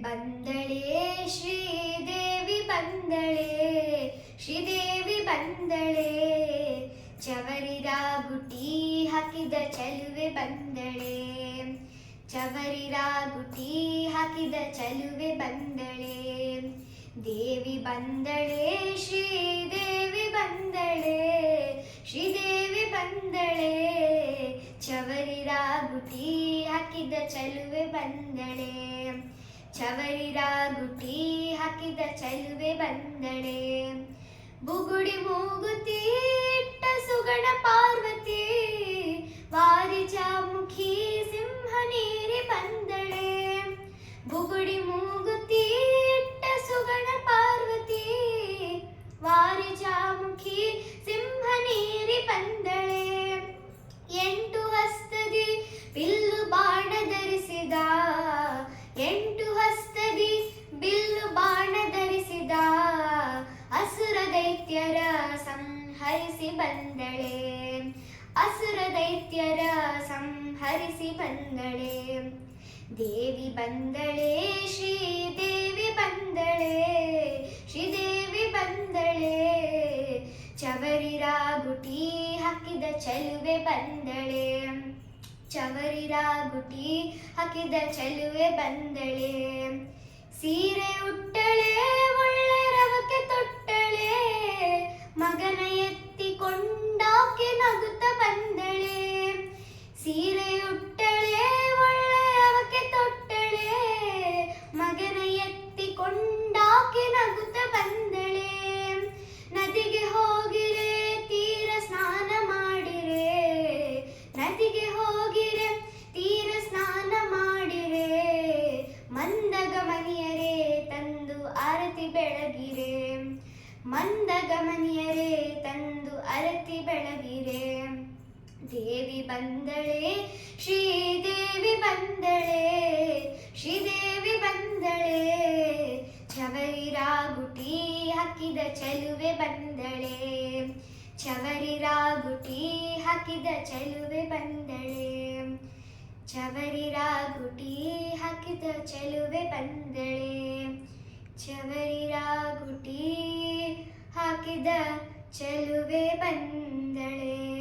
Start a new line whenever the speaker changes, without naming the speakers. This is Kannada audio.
ಬಂದಳೆ ಶ್ರೀದೇವಿ ಬಂದಳೆ, ಶ್ರೀದೇವಿ ಬಂದಳೆ, ಚವರಿರ ಗುಟಿ ಹಾಕಿದ ಚಲುವೆ ಬಂದಳೆ, ಚವರಿರ ಗುಟಿ ಹಾಕಿದ ಚಲುವೆ ಬಂದಳೆ. ದೇವಿ ಬಂದಳೆ ಶ್ರೀದೇವಿ ಬಂದಳೆ, ಶ್ರೀದೇವಿ ಬಂದಳೆ, ಚವರಿರ ಗುಟಿ ಹಾಕಿದ ಚಲುವೆ ಬಂದಳೆ, ಚವರಿರ ಗುಟಿ ಹಾಕಿದ ಚಲುವೆ ಬಂದಳೆ. ಬುಗುಡಿ ಮೂಗುತಿ ಇಟ್ಟ ಸುಗಣ ಪಾರ್ವತಿ, ವಾರಿಜಾಮುಖಿ ಸಿಂಹ ನೀರಿ ಬಂದಳೆ. ಬುಗುಡಿ ಮೂಗುತಿ ಇಟ್ಟ ಸುಗಣ ಪಾರ್ವತಿ, ವಾರಿಜಾಮುಖಿ ಸಿಂಹ ನೀರಿ ಬಂದಳೆ. ಎಂಟು ಹಸ್ತದಿ ಬಿಲ್ಲು ಬಾಣ ಧರಿಸಿದ, ಎಂಟು ಹಸ್ತದಿ ಬಿಲ್ಲು ಬಾಣ ಧರಿಸಿದ, ಅಸುರ ದೈತ್ಯರ ಸಂಹರಿಸಿ ಬಂದಳೆ, ಅಸುರ ದೈತ್ಯರ ಸಂಹರಿಸಿ ಬಂದಳೆ. ದೇವಿ ಬಂದಳೆ ಶ್ರೀದೇವಿ ಬಂದಳೆ, ಶ್ರೀದೇವಿ ಬಂದಳೆ, ಚವರಿರ ಗುಟಿ ಹಾಕಿದ ಚಲುವೆ ಬಂದಳೆ, ಚವರಿರ ಗುಟಿ ಹಾಕಿದ ಚಲುವೆ ಬಂದಳೆ. ಸೀರೆ ಉಟ್ಟಳೆ ಒಳ್ಳೆ ರವಕ್ಕೆ ತೊಟ್ಟಳೆ, ಮಗನ ಎತ್ತಿಕೊಂಡಾಕೆ ನಗುತ್ತ ಬಂದಳೆ. ಸೀರೆ ಉಟ್ಟಳೆ ಒಳ್ಳೆ ರವಕ್ಕೆ ತೊಟ್ಟಳೆ, ಮಗನ ಎತ್ತಿಕೊಂಡಾಕೆ ನಗುತ್ತ ಬಂದಳೆ. ನದಿಗೆ ಹೋಗಿರೆ ತೀರ ಸ್ನಾನ ಮಾಡಿರೆ, ನದಿಗೆ ಹೋಗಿರೆ ತೀರ ಸ್ನಾನ ಮಾಡಿರೆ, ಮಂದಗಮನಿಯರೇ ತಂದು ಆರತಿ ಬೆಳಗಿರೆ, ಮಂದಗಮನಿಯರೇ ತಂದು ಆರತಿ ಬೆಳಗಿರೆ. ದೇವಿ ಬಂದಳೆ ಶ್ರೀದೇವಿ ಬಂದಳೆ, ಶ್ರೀದೇವಿ ಬಂದಳೆ, ಚವರಿರ ಗುಟಿ ಹಾಕಿದ ಚಲುವೆ ಬಂದಳೆ, ಚವರಿರ ಗುಟಿ ಹಾಕಿದ ಚಲುವೆ ಬಂದಳೆ, ಚವರಿರ ಗುಟಿ ಹಾಕಿದ ಚಲುವೆ ಬಂದಳೆ, ಚವರಿರ ಗುಟಿ ಹಾಕಿದ ಚಲುವೆ ಬಂದಳೆ.